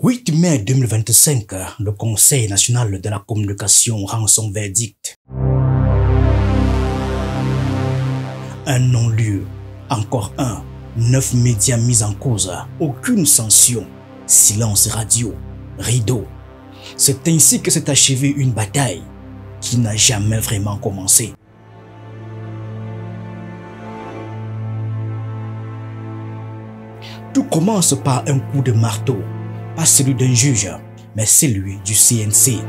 8 mai 2025, le Conseil national de la communication rend son verdict. Un non-lieu, encore un, 9 médias mis en cause, aucune sanction, silence radio, rideau. C'est ainsi que s'est achevée une bataille qui n'a jamais vraiment commencé. Tout commence par un coup de marteau, pas celui d'un juge, mais celui du CNC,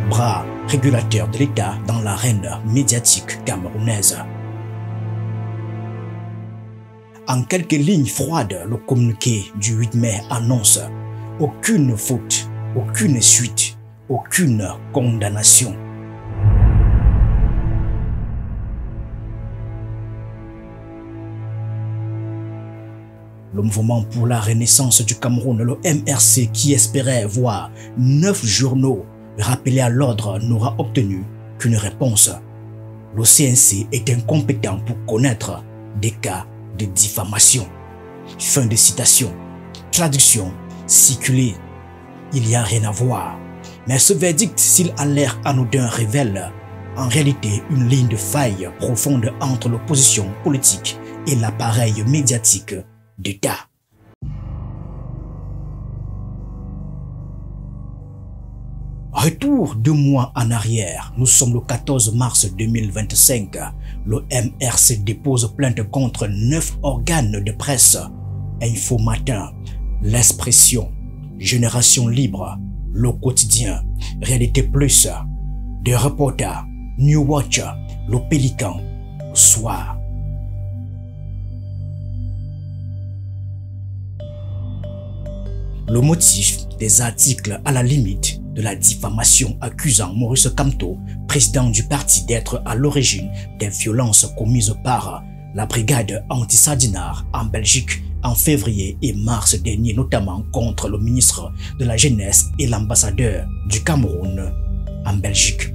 bras régulateur de l'État dans l'arène médiatique camerounaise. En quelques lignes froides, le communiqué du 8 mai annonce aucune faute, aucune suite, aucune condamnation. Le mouvement pour la renaissance du Cameroun, le MRC, qui espérait voir 9 journaux rappelés à l'ordre, n'aura obtenu qu'une réponse. Le CNC est incompétent pour connaître des cas de diffamation. Fin de citation. Traduction, circuler. Il n'y a rien à voir. Mais ce verdict, s'il a l'air anodin, révèle en réalité une ligne de faille profonde entre l'opposition politique et l'appareil médiatique d'État. Retour 2 mois en arrière, nous sommes le 14 mars 2025. Le MRC dépose plainte contre 9 organes de presse. Info Matin, L'Expression, Génération Libre, Le Quotidien, Réalité Plus, Des Reporters, New Watch, Le Pélican, Le Soir. Le motif des articles à la limite de la diffamation accusant Maurice Kamto, président du parti, d'être à l'origine des violences commises par la brigade anti-Sardinard en Belgique en février et mars dernier, notamment contre le ministre de la Jeunesse et l'ambassadeur du Cameroun en Belgique.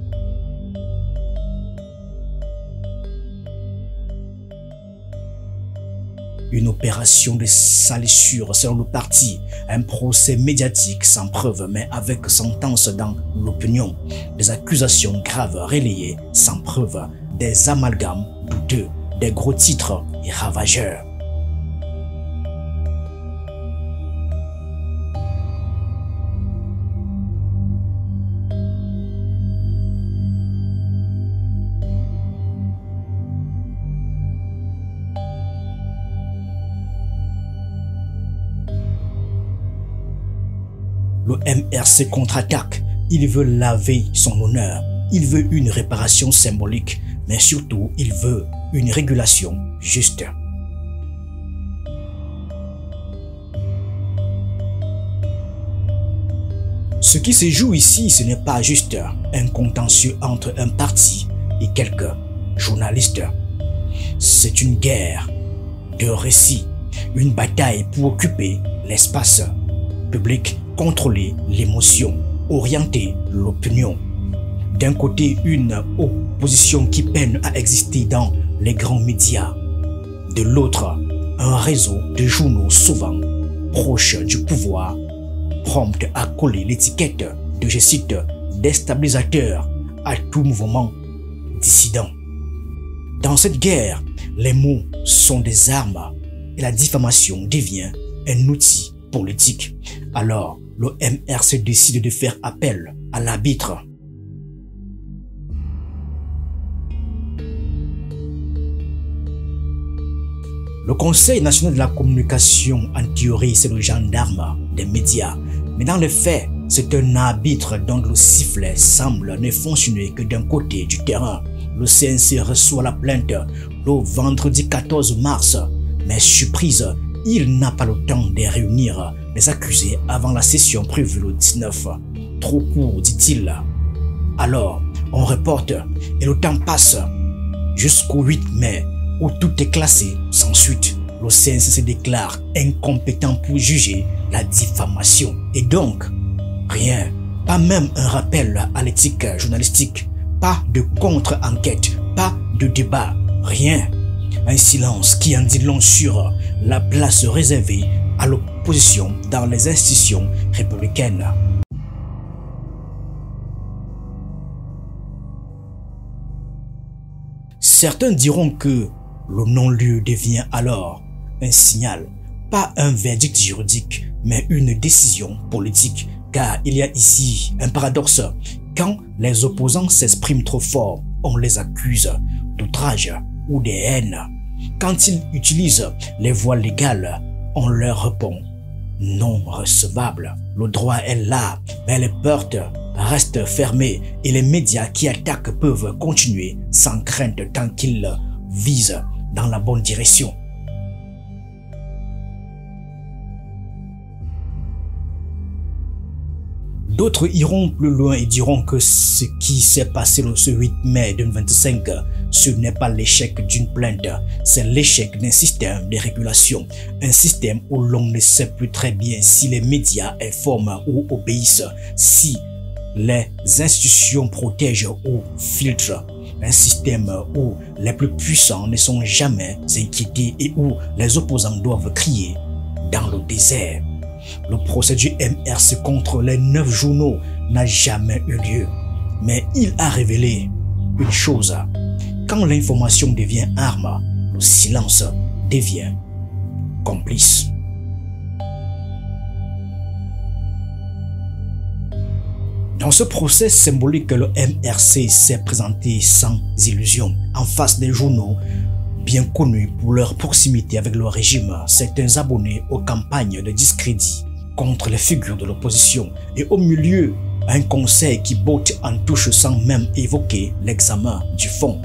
Une opération de salissure selon le parti, un procès médiatique sans preuve mais avec sentence dans l'opinion, des accusations graves relayées sans preuve, des amalgames douteux, des gros titres et ravageurs. Le MRC contre-attaque, il veut laver son honneur, il veut une réparation symbolique, mais surtout il veut une régulation juste. Ce qui se joue ici, ce n'est pas juste un contentieux entre un parti et quelques journalistes. C'est une guerre de récits, une bataille pour occuper l'espace public, contrôler l'émotion, orienter l'opinion. D'un côté, une opposition qui peine à exister dans les grands médias. De l'autre, un réseau de journaux souvent proches du pouvoir, prompts à coller l'étiquette de, je cite, déstabilisateur à tout mouvement dissident. Dans cette guerre, les mots sont des armes et la diffamation devient un outil politique. Alors, le MRC décide de faire appel à l'arbitre. Le Conseil national de la communication, en théorie, c'est le gendarme des médias. Mais dans les faits, c'est un arbitre dont le sifflet semble ne fonctionner que d'un côté du terrain. Le CNC reçoit la plainte le vendredi 14 mars. Mais surprise, il n'a pas le temps de réunir les accusés avant la session prévue le 19. Trop court, dit-il. Alors, on reporte et le temps passe jusqu'au 8 mai où tout est classé sans suite. Le CNC se déclare incompétent pour juger la diffamation. Et donc, rien, pas même un rappel à l'éthique journalistique, pas de contre-enquête, pas de débat, rien. Un silence qui en dit long sur la place réservée à l'opposition l'opposition dans les institutions républicaines. Certains diront que le non-lieu devient alors un signal, pas un verdict juridique, mais une décision politique, car il y a ici un paradoxe. Quand les opposants s'expriment trop fort, on les accuse d'outrage ou de haine. Quand ils utilisent les voies légales, on leur répond non recevable. Le droit est là, mais les portes restent fermées et les médias qui attaquent peuvent continuer sans crainte tant qu'ils visent dans la bonne direction. D'autres iront plus loin et diront que ce qui s'est passé ce 8 mai 2025, ce n'est pas l'échec d'une plainte, c'est l'échec d'un système de régulation, un système où l'on ne sait plus très bien si les médias informent ou obéissent, si les institutions protègent ou filtrent, un système où les plus puissants ne sont jamais inquiétés et où les opposants doivent crier dans le désert. Le procès du MRC contre les 9 journaux n'a jamais eu lieu, mais il a révélé une chose. Quand l'information devient arme, le silence devient complice. Dans ce procès symbolique, le MRC s'est présenté sans illusion. En face des journaux bien connus pour leur proximité avec le régime, certains abonnés aux campagnes de discrédit contre les figures de l'opposition et au milieu, un conseil qui botte en touche sans même évoquer l'examen du fond.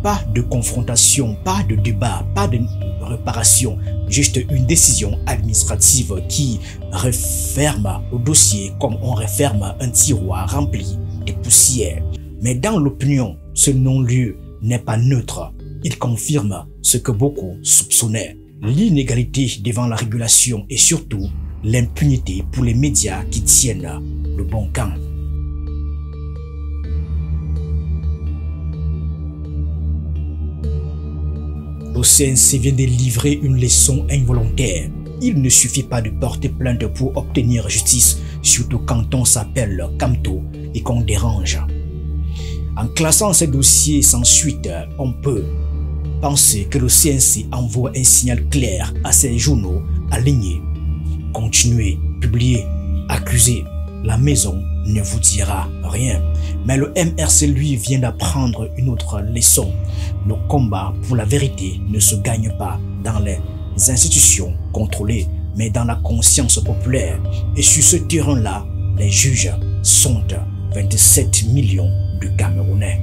Pas de confrontation, pas de débat, pas de réparation, juste une décision administrative qui referme le dossier comme on referme un tiroir rempli de poussière. Mais dans l'opinion, ce non-lieu n'est pas neutre. Il confirme ce que beaucoup soupçonnaient, l'inégalité devant la régulation et surtout l'impunité pour les médias qui tiennent le bon camp. Le CNC vient de livrer une leçon involontaire. Il ne suffit pas de porter plainte pour obtenir justice, surtout quand on s'appelle Camto et qu'on dérange. En classant ces dossiers sans suite, on peut penser que le CNC envoie un signal clair à ses journaux alignés. Continuez, publiez, accusez. La maison ne vous dira rien. Mais le MRC, lui, vient d'apprendre une autre leçon. Le combat pour la vérité ne se gagne pas dans les institutions contrôlées, mais dans la conscience populaire. Et sur ce terrain-là, les juges sont 27 millions de Camerounais.